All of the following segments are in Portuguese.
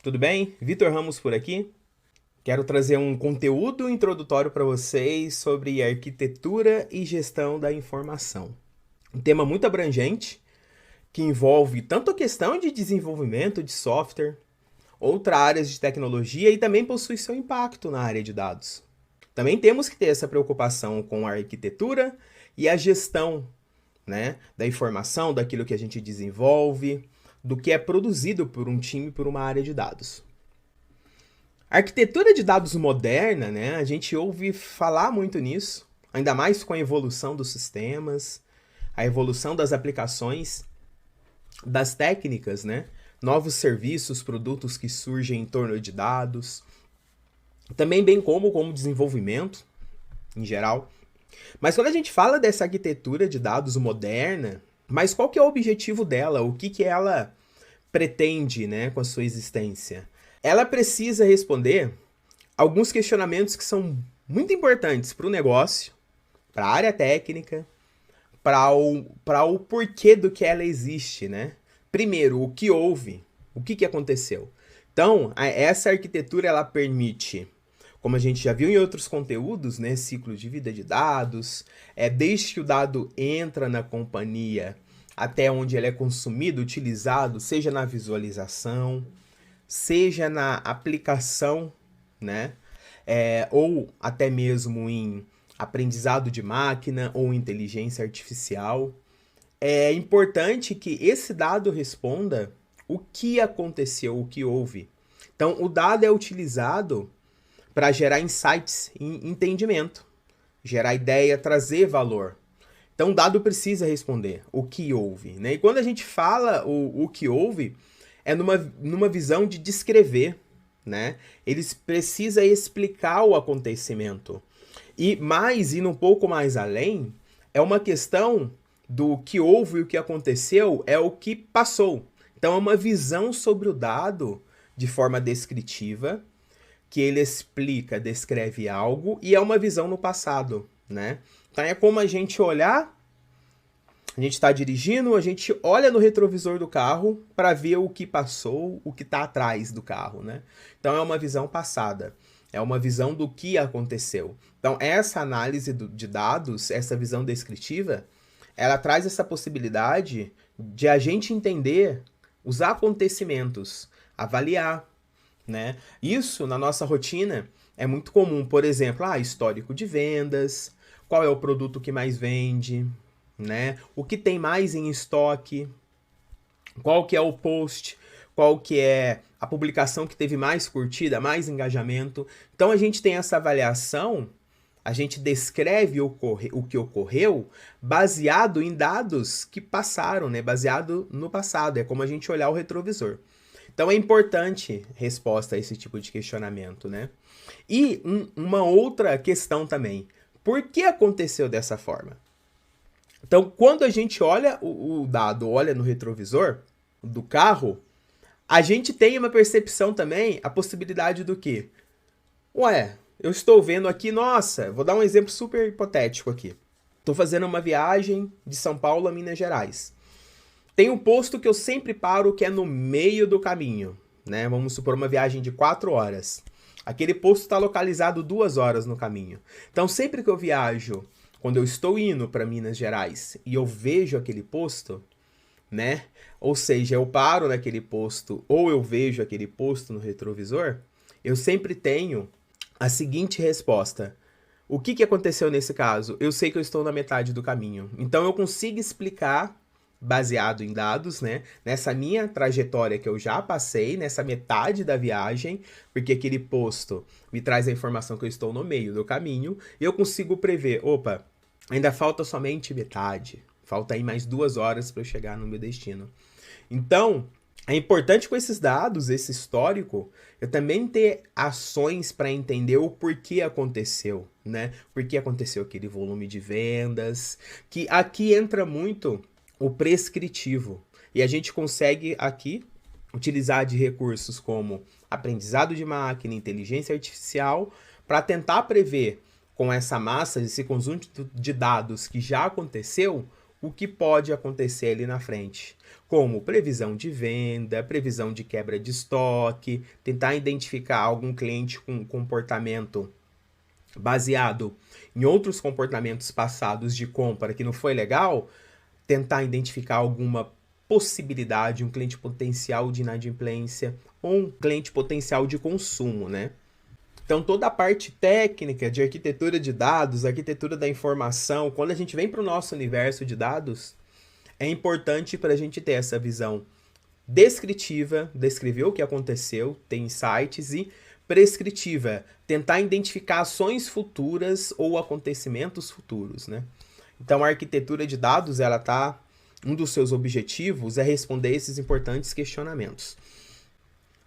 tudo bem? Vitor Ramos por aqui. Quero trazer um conteúdo introdutório para vocês sobre arquitetura e gestão da informação. Um tema muito abrangente que envolve tanto a questão de desenvolvimento de software, outras áreas de tecnologia e também possui seu impacto na área de dados. Também temos que ter essa preocupação com a arquitetura e a gestão, né, da informação, daquilo que a gente desenvolve, do que é produzido por um time, por uma área de dados. A arquitetura de dados moderna, né, a gente ouve falar muito nisso, ainda mais com a evolução dos sistemas, a evolução das aplicações, das técnicas, né, novos serviços, produtos que surgem em torno de dados, também bem como desenvolvimento em geral. Mas quando a gente fala dessa arquitetura de dados moderna, mas qual que é o objetivo dela? O que ela pretende, né, com a sua existência? Ela precisa responder alguns questionamentos que são muito importantes para o negócio, para a área técnica, para o porquê do que ela existe, né? Primeiro, o que houve, o que aconteceu. Então, essa arquitetura ela permite, como a gente já viu em outros conteúdos, né, ciclo de vida de dados, desde que o dado entra na companhia até onde ele é consumido, utilizado, seja na visualização, seja na aplicação, né, ou até mesmo em aprendizado de máquina ou inteligência artificial. É importante que esse dado responda o que aconteceu, o que houve. Então, o dado é utilizado para gerar insights e entendimento, gerar ideia, trazer valor. Então, o dado precisa responder o que houve, né? E quando a gente fala o que houve, é numa visão de descrever, né? Eles precisam explicar o acontecimento. E mais, indo um pouco mais além, é uma questão do que houve e o que aconteceu é o que passou. Então, é uma visão sobre o dado de forma descritiva, que ele explica, descreve algo, e é uma visão no passado, né? Então é como a gente olhar, a gente está dirigindo, a gente olha no retrovisor do carro para ver o que passou, o que está atrás do carro, né? Então é uma visão passada, é uma visão do que aconteceu. Então essa análise de dados, essa visão descritiva, ela traz essa possibilidade de a gente entender os acontecimentos, avaliar, né? Isso na nossa rotina é muito comum, por exemplo, histórico de vendas, qual é o produto que mais vende, né? O que tem mais em estoque, qual que é o post, qual que é a publicação que teve mais curtida, mais engajamento. Então a gente tem essa avaliação, a gente descreve o que ocorreu baseado em dados que passaram, né? Baseado no passado, é como a gente olhar o retrovisor. Então é importante resposta a esse tipo de questionamento, né? E uma outra questão também, por que aconteceu dessa forma? Então, quando a gente olha o dado, olha no retrovisor do carro, a gente tem uma percepção também, a possibilidade do quê? Ué, eu estou vendo aqui, nossa, vou dar um exemplo super hipotético aqui. Estou fazendo uma viagem de São Paulo a Minas Gerais. Tem um posto que eu sempre paro que é no meio do caminho, né? Vamos supor uma viagem de 4 horas. Aquele posto está localizado 2 horas no caminho. Então, sempre que eu viajo, quando eu estou indo para Minas Gerais e eu vejo aquele posto, né? Ou seja, eu paro naquele posto ou eu vejo aquele posto no retrovisor, eu sempre tenho a seguinte resposta. O que aconteceu nesse caso? Eu sei que eu estou na metade do caminho. Então, eu consigo explicar baseado em dados, né? Nessa minha trajetória que eu já passei, nessa metade da viagem, porque aquele posto me traz a informação que eu estou no meio do caminho, e eu consigo prever, opa, ainda falta somente metade, falta aí mais 2 horas para eu chegar no meu destino. Então, é importante com esses dados, esse histórico, eu também ter ações para entender o porquê aconteceu, né? Por que aconteceu aquele volume de vendas, que aqui entra muito o prescritivo. E a gente consegue aqui utilizar de recursos como aprendizado de máquina, inteligência artificial, para tentar prever com essa massa, esse conjunto de dados que já aconteceu, o que pode acontecer ali na frente, como previsão de venda, previsão de quebra de estoque, tentar identificar algum cliente com comportamento baseado em outros comportamentos passados de compra que não foi legal, tentar identificar alguma possibilidade, um cliente potencial de inadimplência ou um cliente potencial de consumo, né? Então, toda a parte técnica de arquitetura de dados, arquitetura da informação, quando a gente vem para o nosso universo de dados, é importante para a gente ter essa visão descritiva, descrever o que aconteceu, ter insights, e prescritiva, tentar identificar ações futuras ou acontecimentos futuros, né? Então, a arquitetura de dados, um dos seus objetivos é responder esses importantes questionamentos.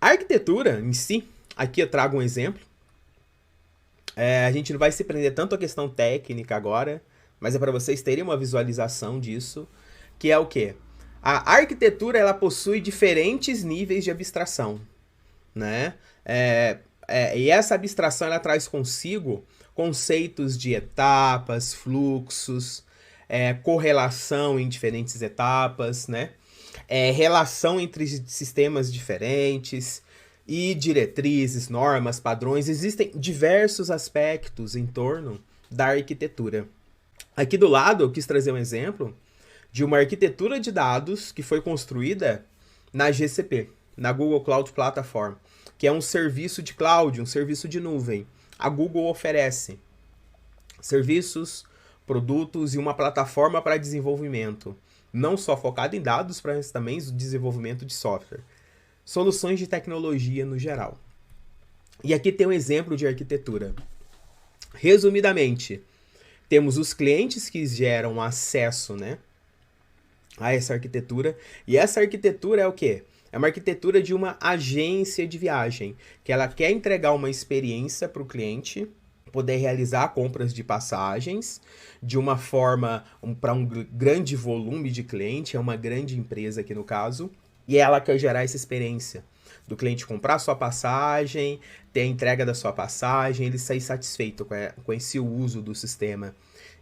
A arquitetura em si, aqui eu trago um exemplo. A gente não vai se prender tanto à questão técnica agora, mas é para vocês terem uma visualização disso, que é o quê? A arquitetura, ela possui diferentes níveis de abstração, né? E essa abstração, ela traz consigo conceitos de etapas, fluxos, correlação em diferentes etapas, né? Relação entre sistemas diferentes e diretrizes, normas, padrões. Existem diversos aspectos em torno da arquitetura. Aqui do lado, eu quis trazer um exemplo de uma arquitetura de dados que foi construída na GCP, na Google Cloud Platform, que é um serviço de cloud, um serviço de nuvem. A Google oferece serviços, produtos e uma plataforma para desenvolvimento, não só focada em dados, mas também o desenvolvimento de software. Soluções de tecnologia no geral. E aqui tem um exemplo de arquitetura. Resumidamente, temos os clientes que geram acesso, né, a essa arquitetura. E essa arquitetura é o quê? É uma arquitetura de uma agência de viagem, que ela quer entregar uma experiência para o cliente poder realizar compras de passagens de uma forma para um grande volume de cliente, é uma grande empresa aqui no caso, e ela quer gerar essa experiência do cliente comprar sua passagem, ter a entrega da sua passagem, ele sair satisfeito com esse uso do sistema.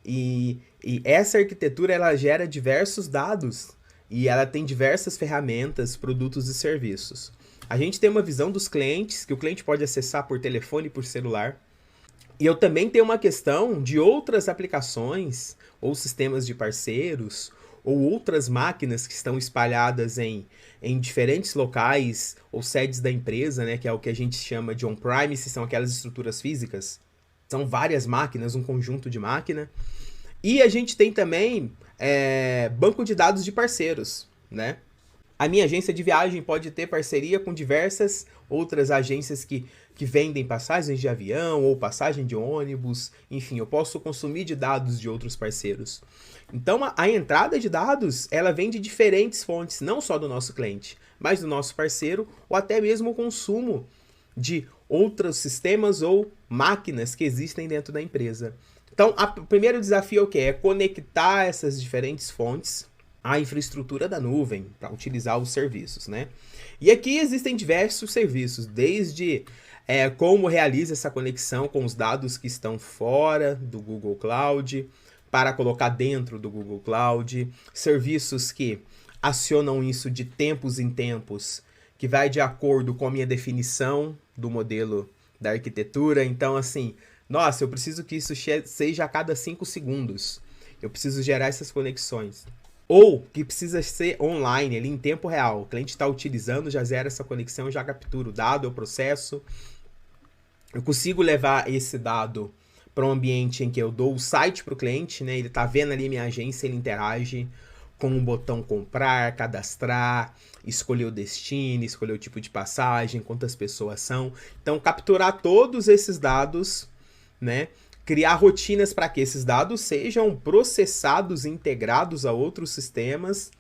E essa arquitetura, ela gera diversos dados e ela tem diversas ferramentas, produtos e serviços. A gente tem uma visão dos clientes, que o cliente pode acessar por telefone e por celular. E eu também tenho uma questão de outras aplicações ou sistemas de parceiros ou outras máquinas que estão espalhadas em diferentes locais ou sedes da empresa, né, que é o que a gente chama de on-premise, são aquelas estruturas físicas. São várias máquinas, um conjunto de máquina. E a gente tem também banco de dados de parceiros, né? A minha agência de viagem pode ter parceria com diversas outras agências que vendem passagens de avião ou passagem de ônibus. Enfim, eu posso consumir de dados de outros parceiros. Então, a entrada de dados, ela vem de diferentes fontes, não só do nosso cliente, mas do nosso parceiro, ou até mesmo o consumo de outros sistemas ou máquinas que existem dentro da empresa. Então, o primeiro desafio é o quê? É conectar essas diferentes fontes à infraestrutura da nuvem para utilizar os serviços, né? E aqui existem diversos serviços, desde como realiza essa conexão com os dados que estão fora do Google Cloud, para colocar dentro do Google Cloud, serviços que acionam isso de tempos em tempos, que vai de acordo com a minha definição do modelo da arquitetura. Então, assim, nossa, eu preciso que isso seja a cada 5 segundos. Eu preciso gerar essas conexões. Ou que precisa ser online, ali em tempo real. O cliente está utilizando, já zera essa conexão, já captura o dado, o processo. Eu consigo levar esse dado para um ambiente em que eu dou o site para o cliente, né? Ele está vendo ali minha agência, ele interage com o botão comprar, cadastrar, escolher o destino, escolher o tipo de passagem, quantas pessoas são. Então, capturar todos esses dados, né? Criar rotinas para que esses dados sejam processados e integrados a outros sistemas,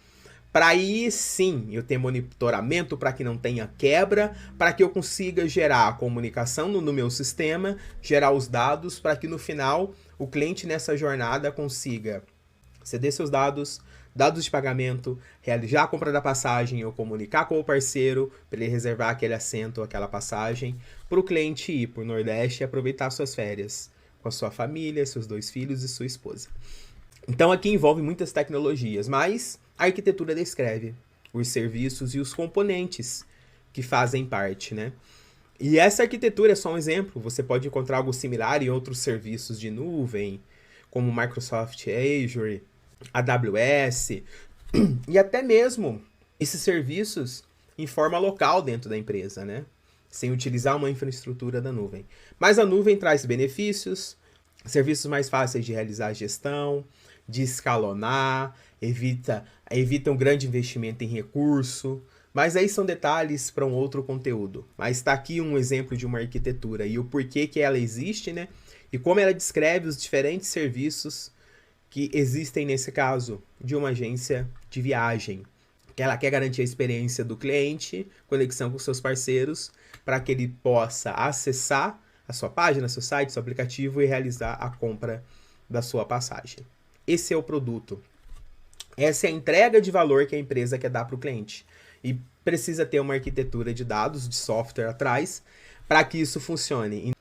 para aí sim eu ter monitoramento para que não tenha quebra, para que eu consiga gerar a comunicação no meu sistema, gerar os dados para que no final o cliente nessa jornada consiga ceder seus dados, dados de pagamento, realizar a compra da passagem ou comunicar com o parceiro para ele reservar aquele assento, aquela passagem, para o cliente ir para o Nordeste e aproveitar suas férias com a sua família, seus 2 filhos e sua esposa. Então aqui envolve muitas tecnologias, mas a arquitetura descreve os serviços e os componentes que fazem parte, né? E essa arquitetura é só um exemplo. Você pode encontrar algo similar em outros serviços de nuvem, como Microsoft Azure, AWS, e até mesmo esses serviços em forma local dentro da empresa, né? Sem utilizar uma infraestrutura da nuvem. Mas a nuvem traz benefícios, serviços mais fáceis de realizar a gestão, de escalonar, evita um grande investimento em recurso. Mas aí são detalhes para um outro conteúdo. Mas está aqui um exemplo de uma arquitetura e o porquê que ela existe, né? E como ela descreve os diferentes serviços que existem nesse caso de uma agência de viagem. Que ela quer garantir a experiência do cliente, conexão com seus parceiros, para que ele possa acessar a sua página, seu site, seu aplicativo e realizar a compra da sua passagem. Esse é o produto. Essa é a entrega de valor que a empresa quer dar para o cliente. E precisa ter uma arquitetura de dados, de software atrás, para que isso funcione.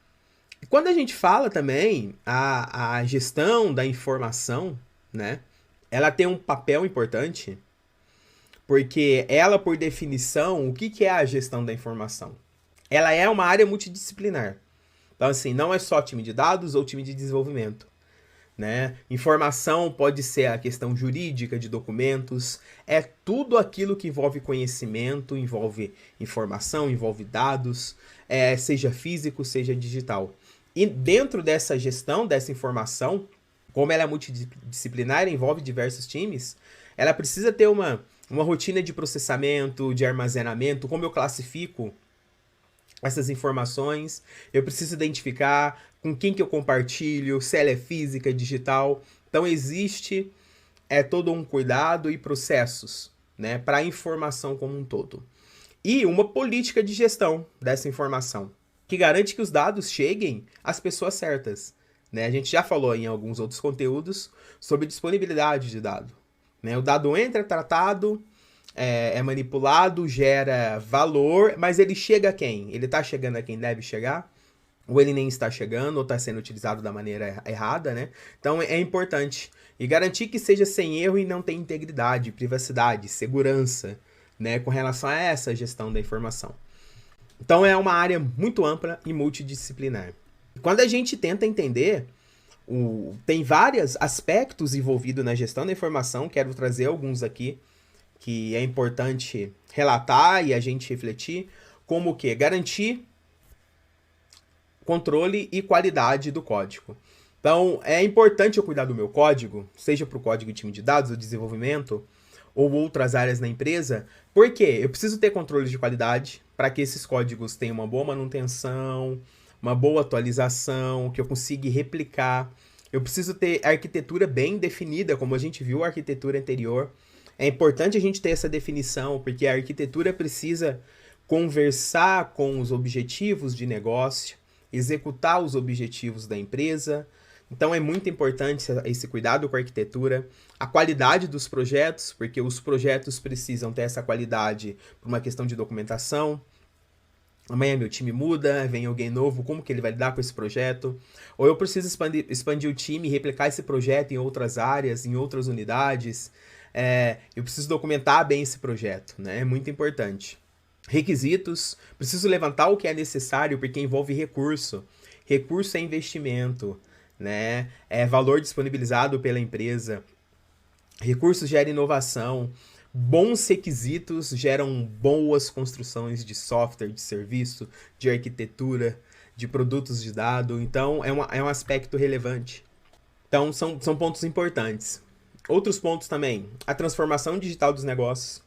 E quando a gente fala também, a gestão da informação, né, ela tem um papel importante, porque ela, por definição, o que é a gestão da informação? Ela é uma área multidisciplinar. Então, assim, não é só time de dados ou time de desenvolvimento. Né? Informação pode ser a questão jurídica de documentos, é tudo aquilo que envolve conhecimento, envolve informação, envolve dados, seja físico, seja digital. E dentro dessa gestão, dessa informação, como ela é multidisciplinar, envolve diversos times, ela precisa ter uma rotina de processamento, de armazenamento, como eu classifico essas informações, eu preciso identificar com quem que eu compartilho, se ela é física, digital. Então existe todo um cuidado e processos, né, para a informação como um todo. E uma política de gestão dessa informação, que garante que os dados cheguem às pessoas certas. Né? A gente já falou em alguns outros conteúdos sobre disponibilidade de dado. Né? O dado entra, é tratado, é manipulado, gera valor, mas ele chega a quem? Ele está chegando a quem deve chegar? Ou ele nem está chegando, ou está sendo utilizado da maneira errada, né? Então é importante. E garantir que seja sem erro e não tenha integridade, privacidade, segurança, né? Com relação a essa gestão da informação. Então é uma área muito ampla e multidisciplinar. Quando a gente tenta entender, tem vários aspectos envolvidos na gestão da informação, quero trazer alguns aqui, que é importante relatar e a gente refletir, como o quê? Garantir controle e qualidade do código. Então, é importante eu cuidar do meu código, seja para o código de time de dados, ou desenvolvimento, ou outras áreas na empresa, porque eu preciso ter controle de qualidade para que esses códigos tenham uma boa manutenção, uma boa atualização, que eu consiga replicar. Eu preciso ter a arquitetura bem definida, como a gente viu a arquitetura anterior. É importante a gente ter essa definição, porque a arquitetura precisa conversar com os objetivos de negócio, executar os objetivos da empresa. Então é muito importante esse cuidado com a arquitetura, a qualidade dos projetos, porque os projetos precisam ter essa qualidade por uma questão de documentação. Amanhã meu time muda, vem alguém novo, como que ele vai lidar com esse projeto? Ou eu preciso expandir o time e replicar esse projeto em outras áreas, em outras unidades. Eu preciso documentar bem esse projeto, né? É muito importante. Requisitos, preciso levantar o que é necessário, porque envolve recurso. Recurso é investimento, né? É valor disponibilizado pela empresa. Recursos geram inovação. Bons requisitos geram boas construções de software, de serviço, de arquitetura, de produtos de dado. Então, é um aspecto relevante. Então, são pontos importantes. Outros pontos também, a transformação digital dos negócios.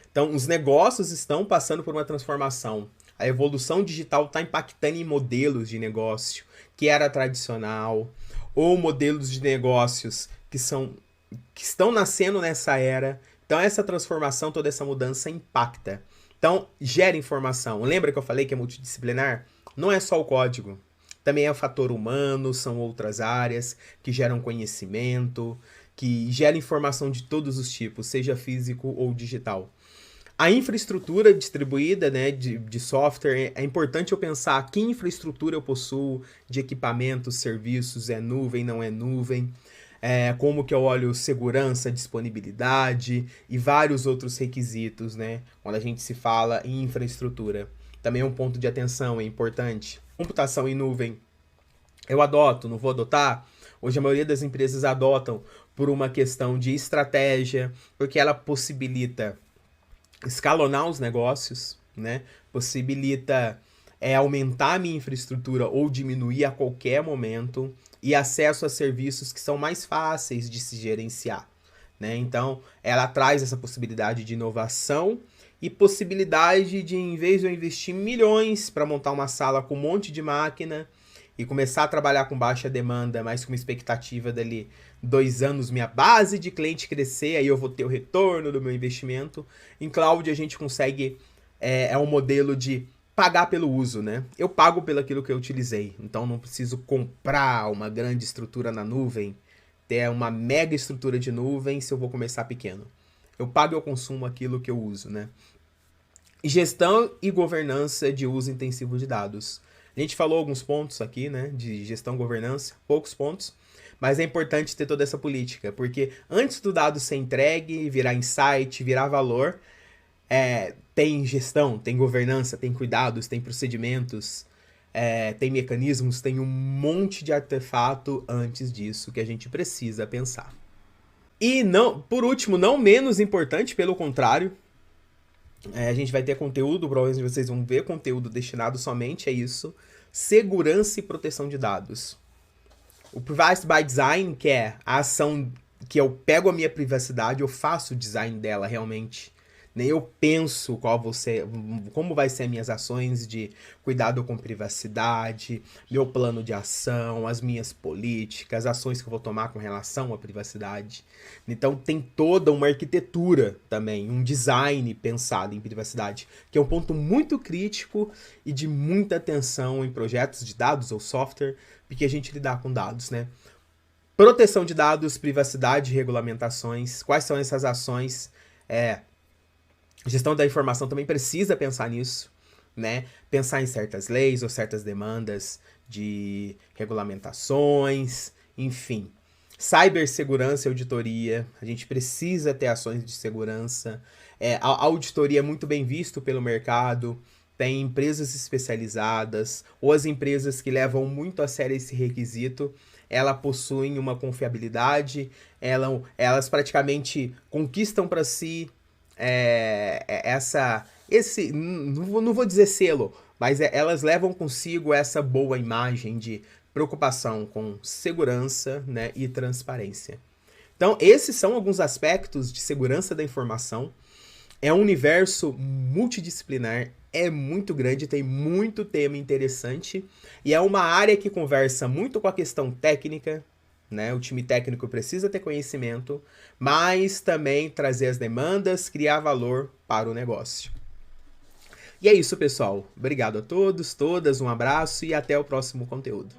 Então, os negócios estão passando por uma transformação. A evolução digital está impactando em modelos de negócio que era tradicional, ou modelos de negócios que estão nascendo nessa era. Então, essa transformação, toda essa mudança impacta. Então, gera informação. Lembra que eu falei que é multidisciplinar? Não é só o código. Também é o fator humano, são outras áreas que geram conhecimento, que geram informação de todos os tipos, seja físico ou digital. A infraestrutura distribuída, né, de software, é importante eu pensar que infraestrutura eu possuo de equipamentos, serviços, é nuvem, não é nuvem. como que eu olho segurança, disponibilidade e vários outros requisitos, né? Quando a gente se fala em infraestrutura. Também é um ponto de atenção, é importante. Computação em nuvem, eu adoto, não vou adotar? Hoje a maioria das empresas adotam por uma questão de estratégia, porque ela possibilita escalonar os negócios, né? Possibilita aumentar a minha infraestrutura ou diminuir a qualquer momento e acesso a serviços que são mais fáceis de se gerenciar, né? Então, ela traz essa possibilidade de inovação e possibilidade de, em vez de eu investir milhões para montar uma sala com um monte de máquina e começar a trabalhar com baixa demanda, mas com uma expectativa dali 2 anos minha base de cliente crescer, aí eu vou ter o retorno do meu investimento. Em cloud a gente consegue, um modelo de pagar pelo uso, né? Eu pago pelo aquilo que eu utilizei, então não preciso comprar uma grande estrutura na nuvem, ter uma mega estrutura de nuvem se eu vou começar pequeno. Eu pago e eu consumo aquilo que eu uso, né? Gestão e governança de uso intensivo de dados. A gente falou alguns pontos aqui, né, de gestão e governança, poucos pontos, mas é importante ter toda essa política, porque antes do dado ser entregue, virar insight, virar valor, tem gestão, tem governança, tem cuidados, tem procedimentos, tem mecanismos, tem um monte de artefato antes disso que a gente precisa pensar. E, não, por último, não menos importante, pelo contrário, a gente vai ter conteúdo, provavelmente vocês vão ver conteúdo destinado somente a isso. Segurança e proteção de dados. O Privacy by Design, que é a ação que eu pego a minha privacidade, eu faço o design dela realmente. Eu penso como vai ser as minhas ações de cuidado com privacidade, meu plano de ação, as minhas políticas, ações que eu vou tomar com relação à privacidade. Então tem toda uma arquitetura também, um design pensado em privacidade, que é um ponto muito crítico e de muita atenção em projetos de dados ou software, porque a gente lidar com dados, né? Proteção de dados, privacidade, regulamentações, quais são essas ações? Gestão da informação também precisa pensar nisso, né? Pensar em certas leis ou certas demandas de regulamentações, enfim. Cibersegurança e auditoria, a gente precisa ter ações de segurança. A auditoria é muito bem visto pelo mercado, tem empresas especializadas, ou as empresas que levam muito a sério esse requisito, elas possuem uma confiabilidade, elas praticamente conquistam para si não vou dizer selo, mas elas levam consigo essa boa imagem de preocupação com segurança, né, e transparência. Então, esses são alguns aspectos de segurança da informação. É um universo multidisciplinar, é muito grande, tem muito tema interessante e é uma área que conversa muito com a questão técnica, né? O time técnico precisa ter conhecimento, mas também trazer as demandas, criar valor para o negócio. E é isso, pessoal. Obrigado a todos, todas, um abraço e até o próximo conteúdo.